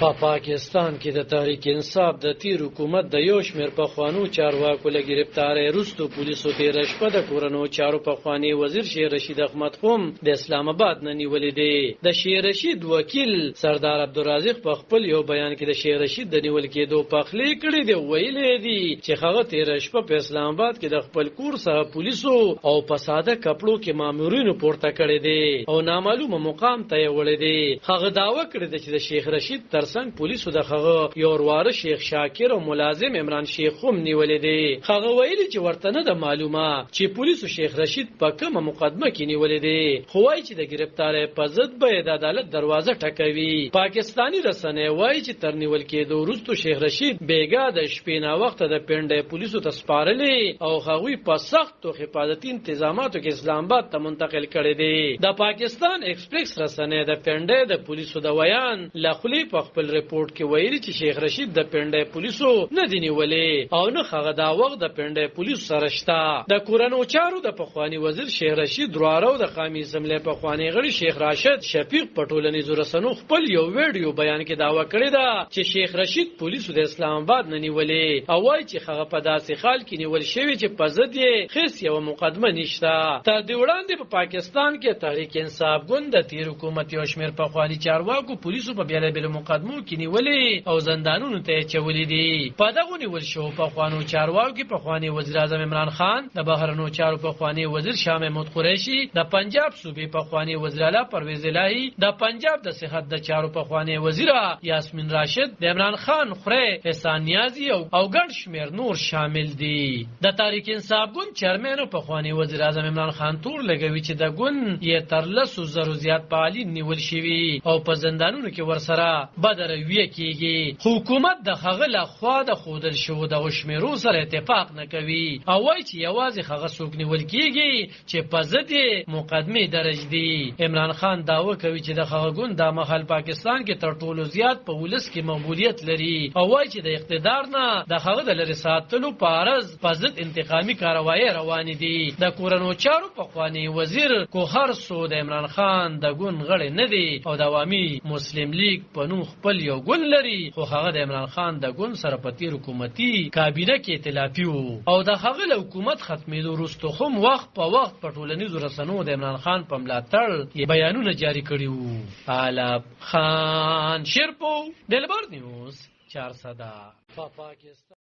په پاکستان کې د تحریک انصاف د تیر حکومت د یو شمېر پخوانو چارواکو له ګرفتارۍ وروسته پولیسو تېره شپه د کورنیو چارو پخوانی وزیر شیر رشید احمد خم د اسلام آباد نه نیولې دی. د شیر رشید وکیل سردار عبدالرازق په خپل یو بیان کې د شیر رشید د نیول کېدو پخلی کړی دی. ویلي دی چې هغه تېره شپه په اسلام آباد کې د خپل کور څخه پولیسو او په ساده کپړو کې مامورینو پورته کړی دی او نامعلومه مقام ته یې وړی دی. هغه دعوه کړې ده چې د شیخ رشید ترڅنګ پولیسو د هغه یو ورواره شیخ شاکر او ملازم عمران شیخ هم نیولې دي. هغه ویلي چې ورته نه د معلومه چې پولیسو شیخ رشید په کومه مقدمه کې نیولې دي، خو وایي چې د گرفتارۍ په ضد به د عدالت دروازه ټکوي. پاکستانی رسنۍ وایي چې تر نیول کېدو وروسته شیخ رشید بیګا د شپې نا وخته د پنډۍ پولیسو ته سپارلې او هغوی په سختو حفاظتي انتظاماتو کې اسلام آباد ته منتقل کړي دي. د پاکستان ایکسپریس رسنۍ د پنډۍ د پولیسو د ویان لخلی په خپل ریپورت کې ویلي چې شیخ رشید د پنډۍ پولیسو نه دی نیولې او نه هغه دا وخت د پنډۍ پولیسو سره شته. د کورنیو چارو د پخوانی وزیر شیخ رشید دروارو د قومي اسمبلی پخوانی غړي شیخ راشد شفیق په ټولنیزو رسنیو خپل یو ویډیو بیان کې دعوه کړې ده چې شیخ رشید پولیسو د اسلام آباد نه نیولې او وایي چې هغه په داسې حال کې نیول شوی چې په ضد یې هیڅ یو مقدمه نشته. تر دې وړاندې په پاکستان کې تحریک انصاف ګوند د تیر حکومت یو شمېر پخوانی چارواکو پولیسو په بیلابیلو مقدمو کې نیولې او زندانونو ته چولې دي. په دغه نیول شو پخوانو چارواکو کې پخوانی وزیر اعظم عمران خان، د بهرنیو چارو پخوانی وزیر شاه محمود قریشي، د پنجاب صوبې پخوانی وزیر اعلی پرویز الهی، د پنجاب د صحت د چارو پخوانی وزیر یاسمین راشد، د عمران خان خوره احسان نیازی او ګڼ شمېر نور شامل دي. د تحریک انصاف ګوند چیرمن او پخوانی وزیر اعظم عمران خان تور لګوي چې د ګوند یې تر 100,000 زیات فعالین نیول شوي او په زندانونو کې ورسره بدرویه کیږي. حکومت د هغه له خوا د خودل شو د شمیرو سره اتفاق نه کوي او وایي چې یوازې هغه څوک نیول کیږي چې په ضد مقدمه درج دي. عمران خان دعوه کوي چې د هغه ګوند د محل پاکستان کې تر ټولو زیات په ولس کې مقبولیت لري او وایي چې د اقتدار نه د هغه د لري ساتلو په عرض په ضد انتقامي کاروایی روان دي. د کورنیو چارو پخوانی وزیر کوهر سود عمران خان د ګوند غړی نه دی او د عوامي مسلم لیگ په نوم خپل یو ګوند لري، خو هغه د عمران خان د ګوند سره په تیر حکومتي کابینه کې ائتلافي وو او د هغه له حکومت ختمېدو وروسته هم وخت په وخت په ټولنیزو رسنیو د عمران خان په ملاتړ بیانونه جاری کړي وو. عالم خان شیرپو دلبر نیوز 400